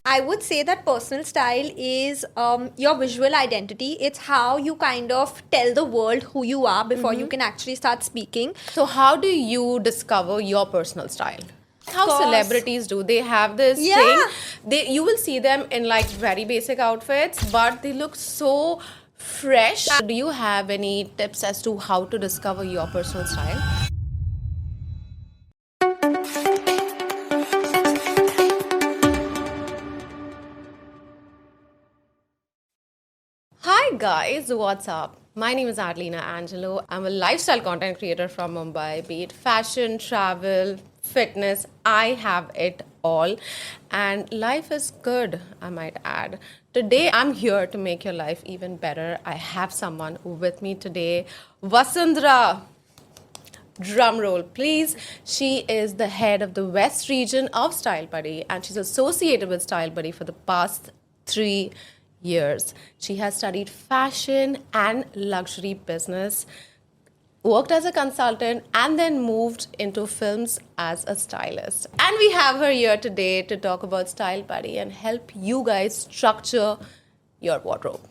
I would say that personal style is your visual identity. It's how you kind of tell the world who you are before you can actually start speaking. So, how do you discover your personal style? How Course. celebrities do? They have this Yeah. thing. You will see them in like very basic outfits, but they look so fresh. Do you have any tips as to how to discover your personal style? Hi guys, what's up? My name is Adelina Angelo. I'm a lifestyle content creator from Mumbai, be it fashion, travel, fitness, I have it all. And life is good, I might add. Today, I'm here to make your life even better. I have someone with me today, Vasundhara. Drum roll, please. She is the head of the West region of Style Buddy, and she's associated with Style Buddy for the past 3 years. She has studied fashion and luxury business, worked as a consultant, and then moved into films as a stylist. And we have her here today to talk about Style Buddy and help you guys structure your wardrobe.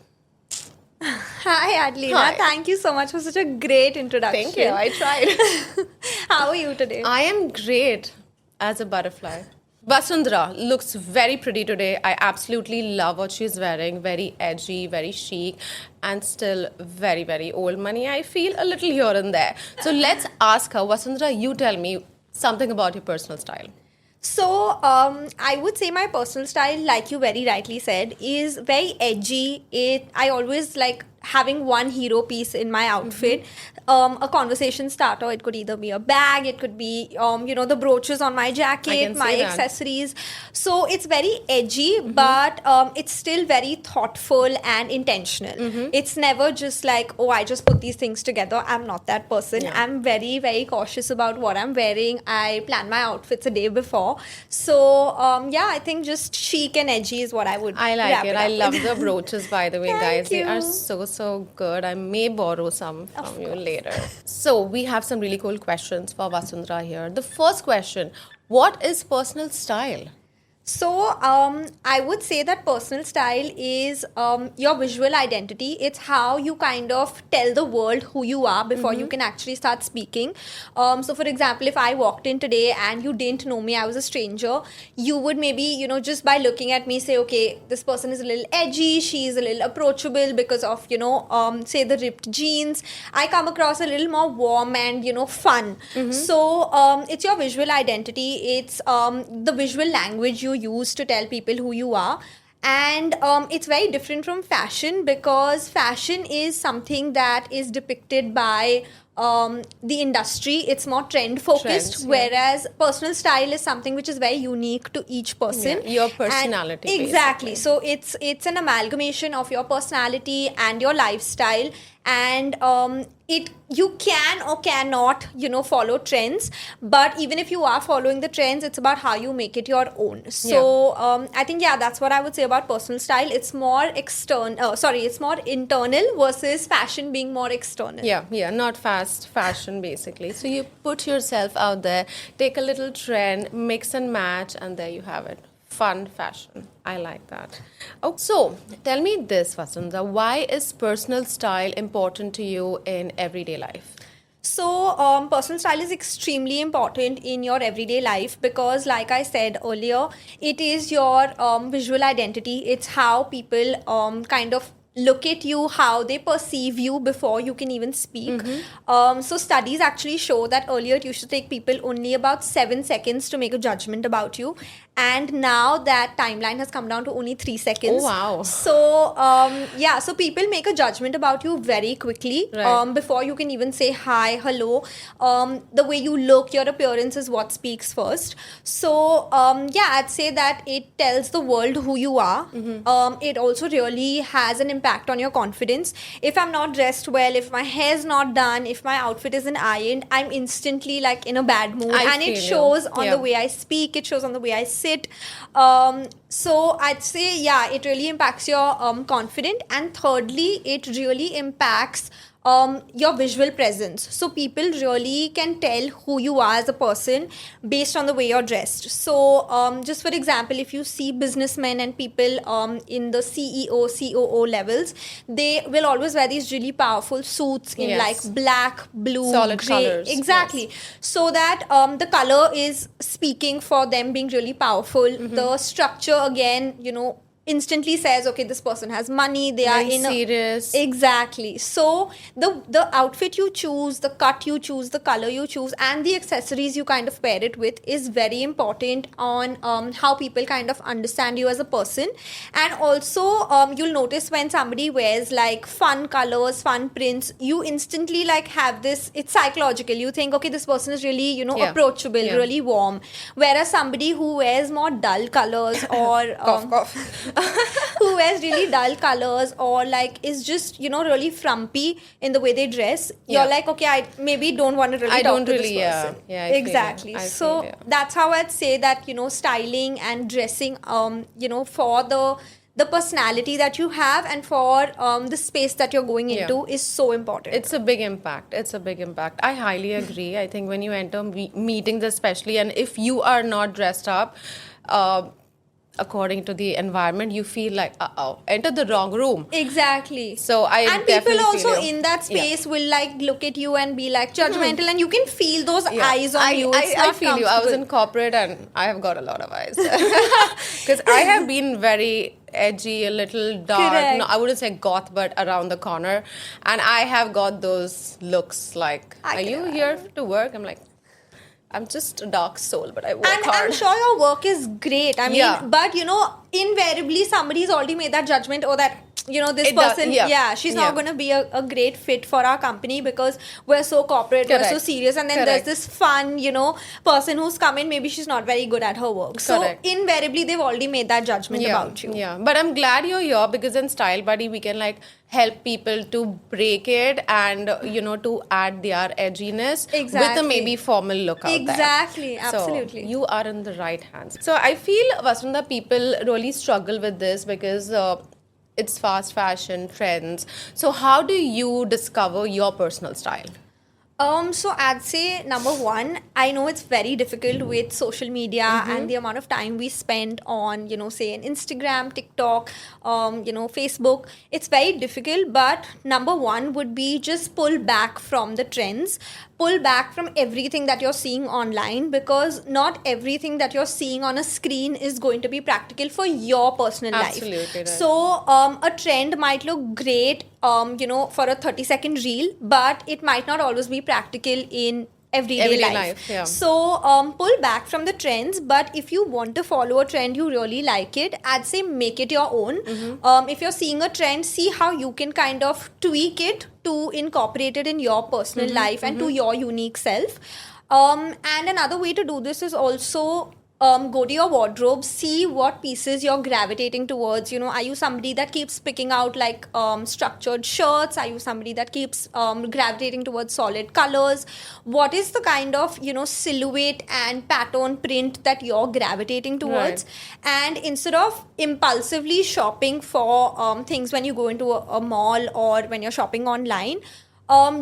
Hi, Adelina. Hi. Thank you so much for such a great introduction. Thank you. I tried. How are you today? I am great as a butterfly. Vasundhara looks very pretty today. I absolutely love what she's wearing. Very edgy, very chic, and still very, very old money. I feel a little here and there. So let's ask her. Vasundhara, you tell me something about your personal style. So, I would say my personal style, like you very rightly said, is very edgy. I always like having one hero piece in my outfit. A conversation starter. It could either be a bag. It could be, the brooches on my I jacket, can my see that. accessories. So it's very edgy, but it's still very thoughtful and intentional. It's never just like, oh, I just put these things together. I'm not that person. Yeah. I'm very, very cautious about what I'm wearing. I plan my outfits a day before. So, I think just chic and edgy is what I would I like wrap it. it I up love with. the brooches, by the way, Thank guys. They are you. so good. I may borrow some from you later. So, we have some really cool questions for Vasundhara here. The first question, what is personal style? So, I would say that personal style is your visual identity. It's how you kind of tell the world who you are before you can actually start speaking. So, for example, if I walked in today and you didn't know me, I was a stranger, you would maybe, just by looking at me, say, okay, this person is a little edgy, she's a little approachable because of, say the ripped jeans. I come across a little more warm and, fun. So, it's your visual identity. It's the visual language you use to tell people who you are. And it's very different from fashion because fashion is something that is depicted by the industry. It's more trend focused, Trends, yeah. whereas personal style is something which is very unique to each person. Yeah, your And personality, exactly. basically. So it's an amalgamation of your personality and your lifestyle, and you can or cannot follow trends, but even if you are following the trends, it's about how you make it your own. So I think that's what I would say about personal style. It's more it's more internal versus fashion being more external. Yeah, not fast fashion basically. So you put yourself out there, take a little trend, mix and match, and there you have it. Fun fashion. I like that. Oh, so tell me this, Vasundhara, why is personal style important to you in everyday life? So, personal style is extremely important in your everyday life because, like I said earlier, it is your visual identity. It's how people kind of look at you, how they perceive you before you can even speak. So studies actually show that earlier it used to take people only about 7 seconds to make a judgment about you, and now that timeline has come down to only 3 seconds. Oh, wow. So so people make a judgment about you very quickly. Right. Before you can even say hi, hello. The way you look, your appearance is what speaks first. So I'd say that it tells the world who you are. It also really has an impact on your confidence. If I'm not dressed well, if my hair's not done, if my outfit isn't ironed, I'm instantly like in a bad mood, and it feel you. shows on Yeah. the way I speak, it shows on the way I sit. So I'd say it really impacts your confidence, and thirdly, it really impacts your visual presence. So people really can tell who you are as a person based on the way you're dressed. So just for example, if you see businessmen and people in the CEO, COO levels, they will always wear these really powerful suits in Yes. like black, blue, Solid gray. colours, Exactly. So that the color is speaking for them being really powerful. Mm-hmm. The structure again, instantly says, okay, this person has money, they are Very in serious. Exactly. So the outfit you choose, the cut you choose, the color you choose, and the accessories you kind of pair it with is very important on how people kind of understand you as a person. And also you'll notice when somebody wears like fun colors, fun prints, you instantly like have this, it's psychological, you think, okay, this person is really Yeah. approachable, Yeah. really warm. Whereas somebody who wears more dull colors or Cough. who wears really dull colors or like is just really frumpy in the way they dress, Yeah. you're like, okay, I maybe don't want to really I talk don't to really, this person. yeah, I feel you. Exactly. I So feel you. that's how I'd say that styling and dressing for the personality that you have and for the space that you're going Yeah. into is so important. It's a big impact. I highly agree. I think when you enter meetings, especially, and if you are not dressed up according to the environment, you feel like, enter the wrong room. Exactly. So I and people definitely also feel you. in that Yeah. space will like look at you and be like judgmental, and you can feel those eyes on you. It's I not feel you. I was in comfortable. corporate and I have got a lot of eyes. Because I have been very edgy, a little dark. Correct. No, I wouldn't say goth, but around the corner. And I have got those looks like, I are can you here to work? I'm like, I'm just a dark soul, but I work And hard. I'm sure your work is great. I mean, Yeah. but invariably somebody's already made that judgment, or that this It does, person, yeah. she's Yeah. not going to be a great fit for our company because we're so corporate, we're so Correct. serious, and then Correct. there's this fun, person who's come in. Maybe she's not very good at her work. So Correct. invariably they've already made that judgment about you. Yeah, but I'm glad you're here because in Style Buddy we can like help people to break it and to add their edginess with Exactly. a maybe formal look out there. Exactly, So absolutely. you are in the right hands. So I feel Vasudha, people really struggle with this because it's fast fashion trends. So how do you discover your personal style? So I'd say number one, I know it's very difficult with social media and the amount of time we spend on, say an Instagram, TikTok, Facebook. It's very difficult, but number one would be just pull back from the trends. Pull back from everything that you're seeing online, because not everything that you're seeing on a screen is going to be practical for your personal Absolutely life. right. So a trend might look great, for a 30-second reel, but it might not always be practical in everyday life. Yeah. So pull back from the trends, but if you want to follow a trend, you really like it, I'd say make it your own. If you're seeing a trend, see how you can kind of tweak it to incorporate it in your personal life and to your unique self. And another way to do this is also go to your wardrobe, see what pieces you're gravitating towards. Are you somebody that keeps picking out like structured shirts? Are you somebody that keeps gravitating towards solid colors? What is the kind of silhouette and pattern print that you're gravitating towards? And instead of impulsively shopping for things when you go into a mall or when you're shopping online,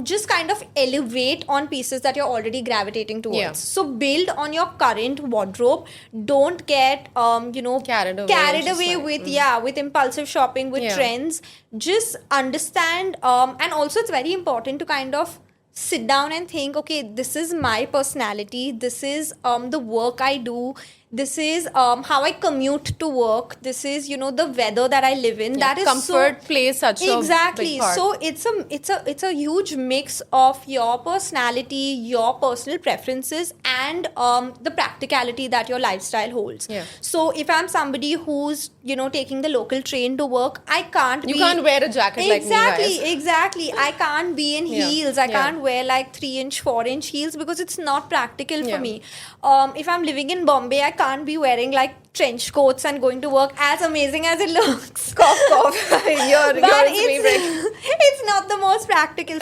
just kind of elevate on pieces that you're already gravitating towards. Yeah. So build on your current wardrobe. Don't get Carried away, just like, with impulsive shopping, with Yeah. trends. Just understand, and also it's very important to kind of sit down and think, okay, this is my personality, this is the work I do, this is how I commute to work, this is the weather that I live in. That is comfort plays such a exactly big part. So it's a huge mix of your personality, your personal preferences, and the practicality that your lifestyle holds. Yeah. So if I'm somebody who's taking the local train to work, I can't You can't wear a jacket like me, guys. Exactly. I can't be in Yeah. heels. I Yeah. can't wear like 3-inch, 4-inch heels because it's not practical Yeah. for me. If I'm living in Bombay, I can't be wearing like trench coats and going to work, as amazing as it looks. Cough, cough. You're But favorite. it's not the most practical.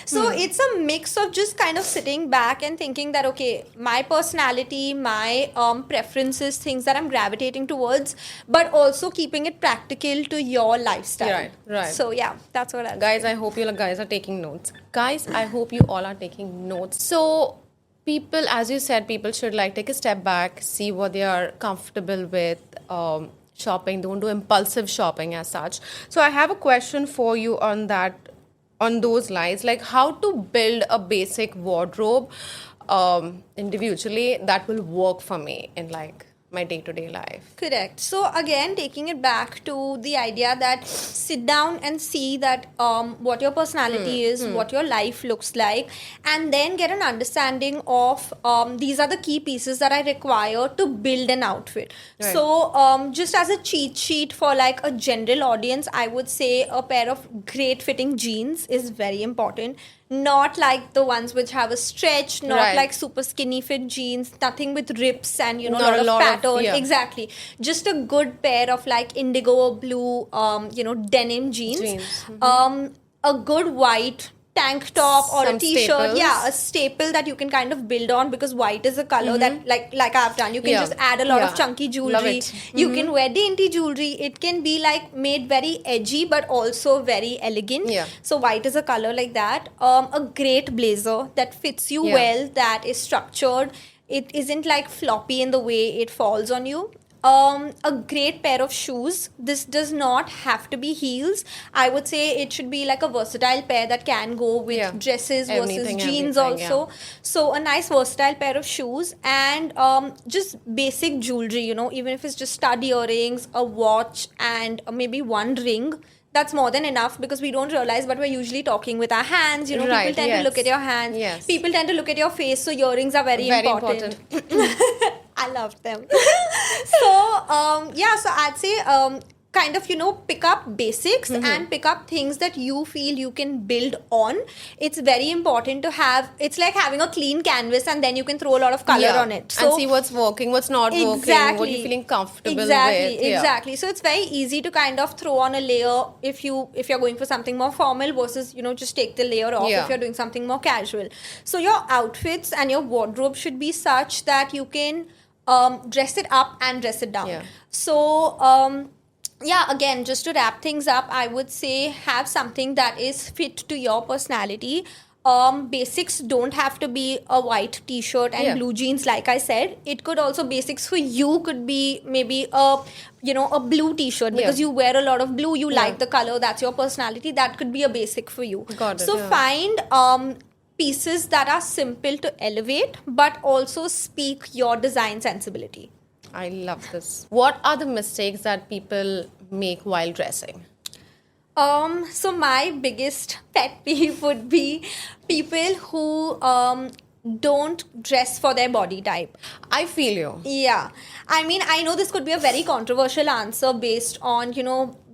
So it's a mix of just kind of sitting back and thinking that, okay, my personality, my preferences, things that I'm gravitating towards, but also keeping it practical to your lifestyle. Right. So yeah, that's what I'll Guys, I hope you guys are taking notes. Guys, I hope you all are taking notes. So, people, as you said, people should like take a step back, see what they are comfortable with. Shopping, don't do impulsive shopping as such. So, I have a question for you on that, on those lines, like how to build a basic wardrobe individually that will work for me in like my day-to-day life. Correct. So again, taking it back to the idea that sit down and see that what your personality is, what your life looks like, and then get an understanding of these are the key pieces that I require to build an outfit. Right. So just as a cheat sheet for like a general audience, I would say a pair of great fitting jeans is very important. Not like the ones which have a stretch, not Right. like super skinny fit jeans, nothing with rips and Not lot a of lot of- pattern. yeah. Exactly. Just a good pair of like indigo or blue, denim jeans. A good white tank top or Some a t-shirt. staples. Yeah, a staple that you can kind of build on, because white is a color that like I've done. You can Yeah. just add a lot of Yeah. chunky Love jewelry. it. You can wear dainty jewelry. It can be like made very edgy but also very elegant. Yeah. So white is a color like that. A great blazer that fits you Yeah. well, that is structured. It isn't like floppy in the way it falls on you. A great pair of shoes. This does not have to be heels. I would say it should be like a versatile pair that can go with Yeah. dresses Anything, versus jeans everything, also. So a nice versatile pair of shoes, and just basic jewelry, even if it's just stud earrings, a watch, and maybe one ring. That's more than enough, because we don't realize, but we're usually talking with our hands. People Right, tend to yes. look at your hands. Yes. People tend to look at your face. So earrings are very important. I love them. So so I'd say kind of pick up basics and pick up things that you feel you can build on. It's very important to have. It's like having a clean canvas, and then you can throw a lot of color Yeah. on it. So and see what's working, what's not working, what you're feeling comfortable with. Yeah. Exactly. So it's very easy to kind of throw on a layer if you're going for something more formal versus just take the layer off Yeah. if you're doing something more casual. So your outfits and your wardrobe should be such that you can dress it up and dress it down. Yeah. So again, just to wrap things up, I would say have something that is fit to your personality. Basics don't have to be a white t-shirt and Yeah. blue jeans, like I said. It could also, basics for you could be maybe a blue t-shirt, because Yeah. you wear a lot of blue, you Yeah. like the color, that's your personality. That could be a basic for you. Got it, So yeah. find pieces that are simple to elevate but also speak your design sensibility. I love this. What are the mistakes that people make while dressing? So my biggest pet peeve would be people who don't dress for their body type. I feel you. Yeah. I mean, I know this could be a very controversial answer based on,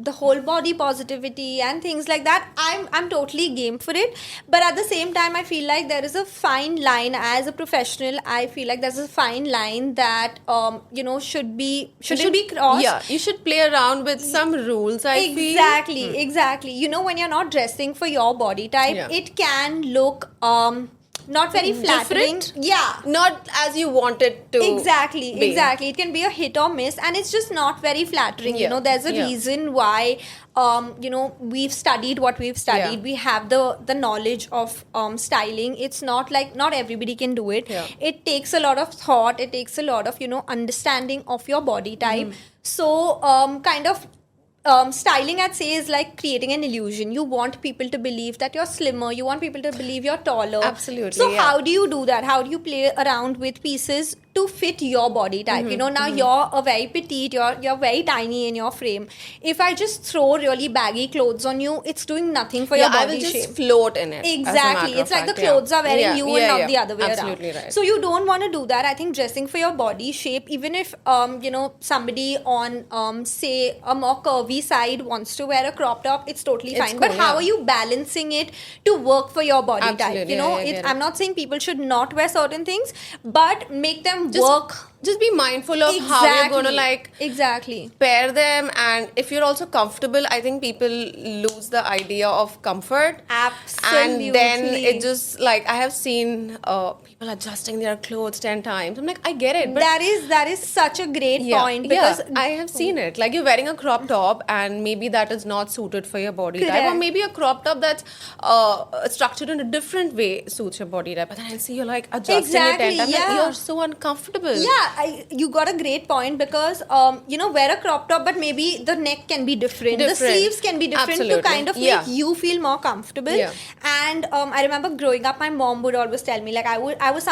the whole body positivity and things like that. I'm totally game for it. But at the same time, I feel like there is a fine line. As a professional, I feel like there's a fine line that, should be crossed. Yeah, you should play around with some rules, I feel. Exactly. When you're not dressing for your body type, Yeah. it can look not very flattering. Different? Yeah. Not as you want it to Exactly. be. It can be a hit or miss, and it's just not very flattering. Yeah. There's a Yeah. reason why we've studied what we've studied. Yeah. We have the knowledge of styling. It's not like not everybody can do it. Yeah. It takes a lot of thought. It takes a lot of understanding of your body type. So kind of styling, I'd say, is like creating an illusion. You want people to believe that you're slimmer. You want people to believe you're taller. Absolutely, So yeah. how do you do that? How do you play around with pieces to fit your body type? Now you're a very petite, you're very tiny in your frame. If I just throw really baggy clothes on you, it's doing nothing for your I body will just shape. float in it. as a Exactly. matter It's of like the fact, clothes are wearing Yeah. you and not the other way Absolutely around. right. So you don't want to do that. I think dressing for your body shape, even if somebody on say a more curvy side wants to wear a crop top, it's totally It's fine. But cool, how yeah. are you balancing it to work for your body type? Absolutely, yeah, I get I'm it. not saying people should not wear certain things, but make them them just, work. Just be mindful of how you're going to like exactly pair them, and if you're also comfortable, I think people lose the idea of comfort. Absolutely. And then it just like I have seen people adjusting their clothes 10 times. I'm like, I get it, but that is such a great point, because I have seen it. Like you're wearing a crop top and maybe that is not suited for your body type, or Correct. maybe a crop top that's structured in a different way suits your body type. But then I see you're like adjusting Exactly, it 10 times. Like, yeah. you're so uncomfortable. you got a great point, because wear a crop top, but maybe the neck can be different. The Different. sleeves can be different Absolutely. to kind of Yeah. make you feel more comfortable. Yeah. And I remember growing up, my mom would always tell me, like, I was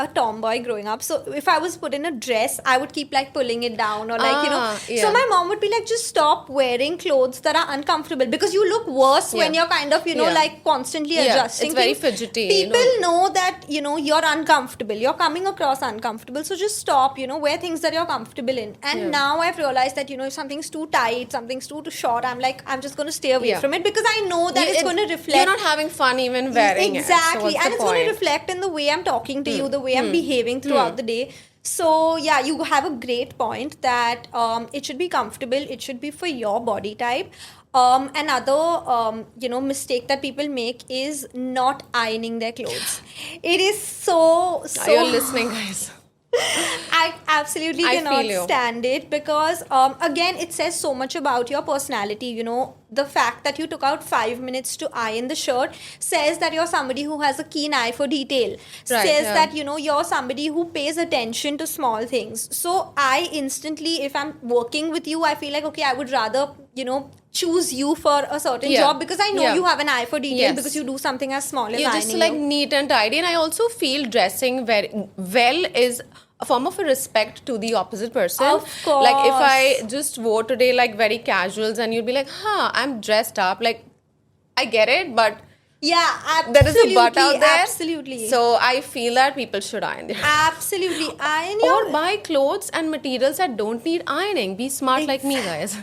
a tomboy growing up, so if I was put in a dress, I would keep like pulling it down, or like Yeah. so my mom would be like, just stop wearing clothes that are uncomfortable, because you look worse when Yeah. you're kind of Yeah. like constantly Yeah, adjusting it's very things. fidgety, People know that you're uncomfortable, you're coming across uncomfortable, so just stop, wear things that you're comfortable in. And Yeah. now I've realized that if something's too tight, something's too short, I'm just going to stay away Yeah. from it, because I know that it's going to reflect. You're not having fun even wearing Exactly. it. So And it's going to reflect in the way I'm talking to you, the way I'm behaving throughout the day. So yeah, you have a great point that it should be comfortable, it should be for your body type. Another mistake that people make is not ironing their clothes. It is so Are you listening, guys? I absolutely I cannot feel you. stand it, because again, it says so much about your personality. The fact that you took out 5 minutes to iron the shirt says that you're somebody who has a keen eye for detail. Right, Says yeah. that you're somebody who pays attention to small things. So I instantly, if I'm working with you, I feel like, okay, I would rather choose you for a certain Yeah. job, because I know Yeah. you have an eye for detail, Yes. because you do something as small as You're ironing. just like neat and tidy, and I also feel dressing very well is a form of a respect to the opposite person. Of Like if course. I just wore today like very casuals, and you'd be like, I'm dressed up. Like I get it, but Yeah, absolutely. there is a but out there. Absolutely. So I feel that people should iron their Absolutely. Iron or your buy clothes and materials that don't need ironing. Be smart like me, guys.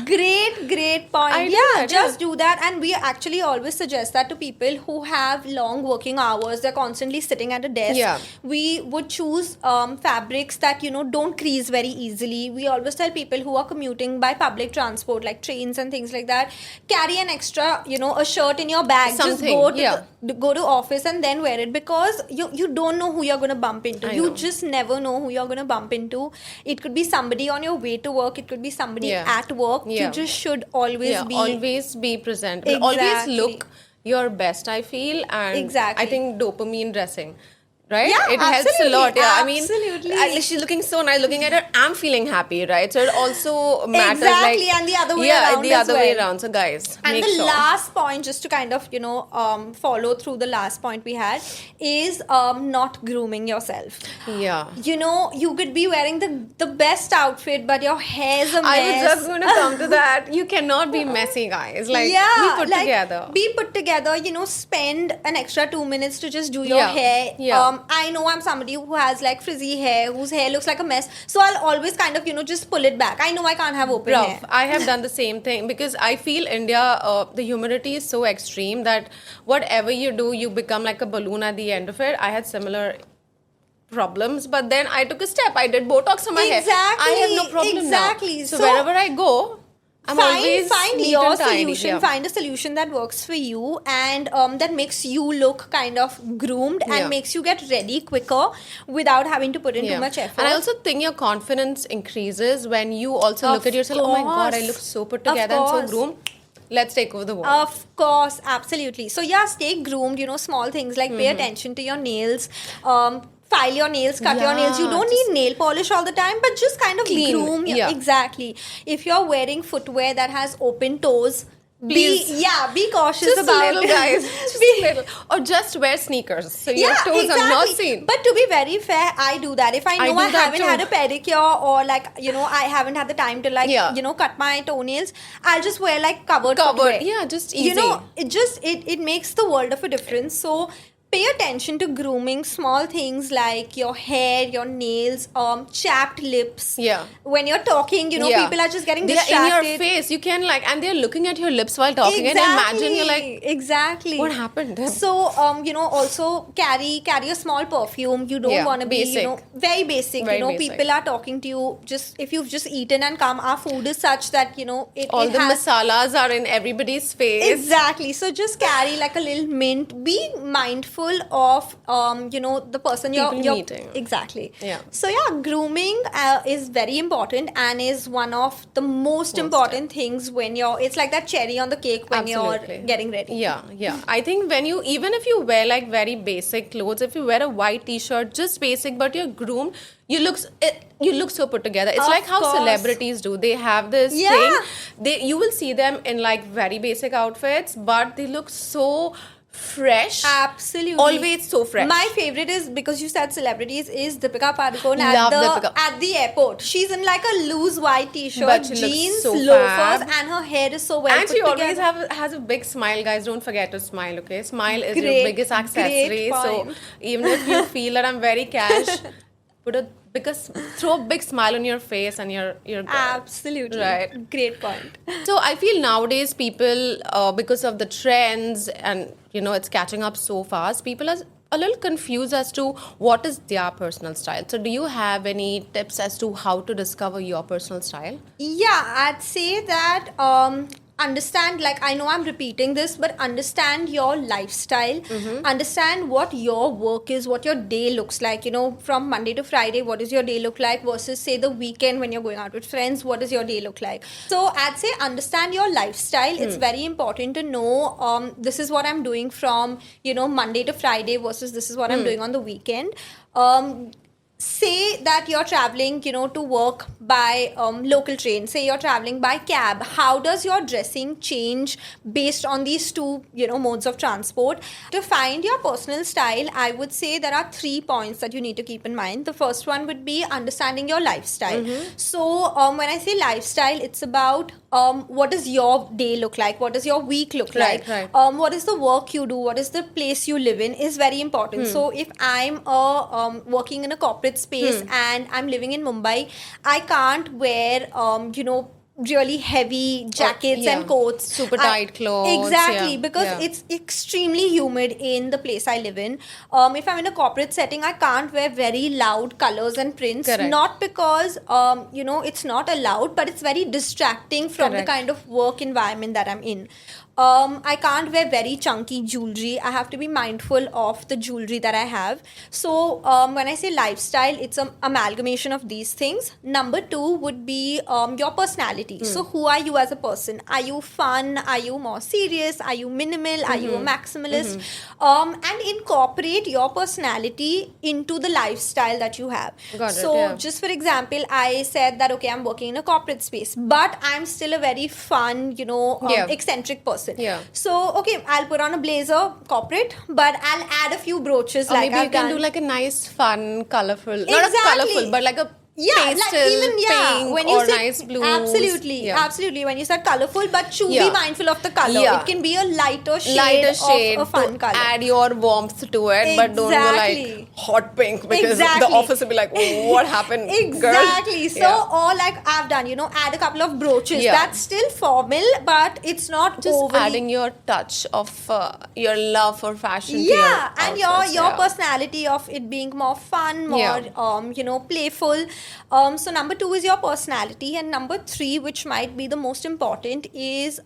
great point. I do Yeah, that, just yeah. do that. And we actually always suggest that to people who have long working hours. They're constantly sitting at a desk. Yeah. We would choose fabrics that don't crease very easily. We always tell people who are commuting by public transport, like trains and things like that, carry an extra, a shirt in your bag. Just Something, go to yeah. go to office and then wear it, because you don't know who you're going to bump into. I You know. just never know who you're going to bump into. It could be somebody on your way to work, it could be somebody Yeah. at work. Yeah. You just should always always be presentable. Always Exactly. look your best, I feel. And Exactly. I think dopamine dressing, right? Yeah, it helps a absolutely, lot. Yeah, I mean, absolutely. she's looking so nice. Looking at her, I'm feeling happy, right? So it also matters. Exactly, like, and the other way yeah, around the as other way well. around. So guys, And make the sure. last point, just to kind of follow through the last point we had, is not grooming yourself. Yeah. You could be wearing the best outfit, but your hair's a mess. I was just going to come to that. You cannot be messy, guys. Like, be put together. Be put together. Spend an extra 2 minutes to just do your Yeah. hair. Yeah. I know I'm somebody who has like frizzy hair, whose hair looks like a mess. So I'll always kind of just pull it back. I know I can't have open hair. Rough. I have done the same thing, because I feel India, the humidity is so extreme that whatever you do, you become like a balloon at the end of it. I had similar problems, but then I took a step. I did Botox on my hair. I have no problem Exactly. now. So, So wherever I go, I'm always find neat your and tidy. solution. Yeah. Find a solution that works for you, and that makes you look kind of groomed and Yeah. makes you get ready quicker without having to put in too much effort. And I also think your confidence increases when you also Of look at yourself, oh my god, I course. look so put Of together and so course. groomed. Let's take over the world. Of course, absolutely. So yeah, stay groomed. Small things like pay attention to your nails. File your nails, cut your nails. You Yeah, don't need nail polish all the time, but just kind of Clean, groom. yeah. Exactly. If you're wearing footwear that has open toes, Please. be cautious Just about a little, it. guys. Just a little. Or just wear sneakers so your toes are not seen. But to be very fair, I do that. If I know do I, that haven't too. had a pedicure, or like I haven't had the time to Yeah. cut my toenails, I'll just wear like covered Covered. footwear. Yeah, just easy. It makes the world of a difference. So pay attention to grooming, small things like your hair, your nails, chapped lips. Yeah. When you're talking, Yeah. people are just getting They're distracted. in your face. You can and they're looking at your lips while talking. And imagine you're like, exactly. what happened? So, also carry a small perfume. You don't Yeah, want to be, basic. very basic. Very basic. People are talking to you. Just if you've just eaten and come, our food is such that All it the has masalas are in everybody's face. exactly. So just carry like a little mint. Be mindful of the person you're meeting. Exactly. Yeah. So grooming is very important and is one of the most important things when it's like that cherry on the cake when Absolutely. you're getting ready. Yeah. I think even if you wear like very basic clothes, if you wear a white t-shirt, just basic, but you're groomed, you look so put together. It's Of like how course. celebrities do. They have this Yeah. thing. You will see them in like very basic outfits, but they look so fresh. Absolutely. Always so fresh. My favorite is, because you said celebrities, is Deepika Padukone Love Deepika. at the airport. She's in like a loose white t-shirt, But she looks jeans, so loafers, fab. and her hair is so well And put she always together. has a big smile, guys. Don't forget to smile, okay? Smile is your Great, biggest accessory. great So point. even if you feel that I'm very cash, throw a big smile on your face and you're good. Absolutely. Right. Great point. So I feel nowadays people, because of the trends and it's catching up so fast, people are a little confused as to what is their personal style. So do you have any tips as to how to discover your personal style? Yeah, I'd say that understand, like, I know I'm repeating this, but understand your lifestyle. Understand what your work is, what your day looks like. From Monday to Friday, what does your day look like versus, say, the weekend when you're going out with friends, what does your day look like? So I'd say understand your lifestyle. It's very important to know this is what I'm doing from Monday to Friday versus this is what I'm doing on the weekend. Say that you're traveling, to work by local train. Say you're traveling by cab. How does your dressing change based on these two, modes of transport? To find your personal style, I would say there are 3 points that you need to keep in mind. The first one would be understanding your lifestyle. So when I say lifestyle, it's about what does your day look like? What does your week look like? Right. What is the work you do? What is the place you live in is very important. So if I'm working in a corporate space and I'm living in Mumbai, I can't wear really heavy jackets and coats, super tight clothes. exactly, Yeah. because Yeah. it's extremely humid in the place I live in. If I'm in a corporate setting, I can't wear very loud colors and prints. Correct. Not because it's not allowed, but it's very distracting from the Correct. kind of work environment that I'm in. I can't wear very chunky jewelry. I have to be mindful of the jewelry that I have. So when I say lifestyle, it's an amalgamation of these things. Number 2 would be your personality. So who are you as a person? Are you fun? Are you more serious? Are you minimal? Are you a maximalist? And incorporate your personality into the lifestyle that you have. Got it, So yeah. just for example, I said that, okay, I'm working in a corporate space, but I'm still a very fun, Yeah. eccentric person. Yeah. So, okay, I'll put on a blazer, corporate, but I'll add a few brooches Or like maybe you I've can done. do like a nice, fun, colorful, not a Exactly. colorful, but like a Like pastel pink when you or say nice blues. absolutely, Yeah. absolutely. When you said colorful, but to be Yeah. mindful of the color. Yeah. It can be a lighter shade of a fun to color. add your warmth to it, but don't go Exactly. like hot pink because Exactly. the office will be like, oh, what happened, Exactly. girl? So, or like I've done, add a couple of brooches. Yeah. That's still formal, but it's not Just overly adding your touch of your love for fashion. to yeah, and outfits, your yeah. personality of it being more fun, more Yeah. playful. So number 2 is your personality, and number 3, which might be the most important, is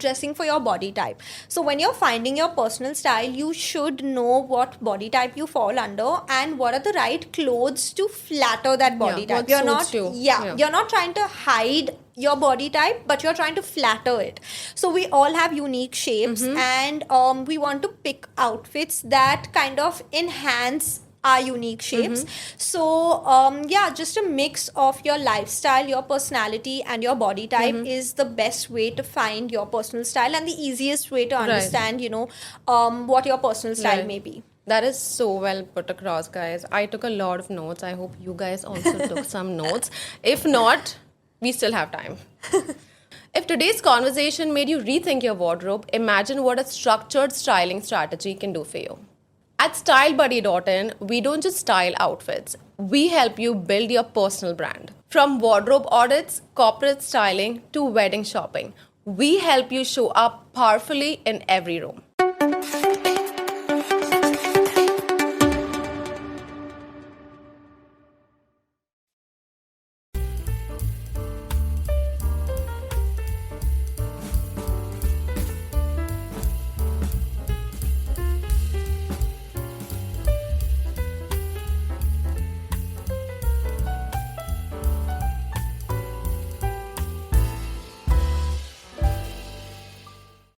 dressing for your body type. So when you're finding your personal style, you should know what body type you fall under and what are the right clothes to flatter that body Yeah, type. what You're suits not you. yeah, you're not trying to hide your body type, but you're trying to flatter it. So we all have unique shapes, and we want to pick outfits that kind of enhance our unique shapes. So just a mix of your lifestyle, your personality, and your body type is the best way to find your personal style and the easiest way to understand what your personal style Right. may be. That is so well put across, guys. I took a lot of notes. I hope you guys also took some notes. If not, we still have time. If today's conversation made you rethink your wardrobe, imagine what a structured styling strategy can do for you. At stylebuddy.in, we don't just style outfits, we help you build your personal brand. From wardrobe audits, corporate styling, to wedding shopping, we help you show up powerfully in every room.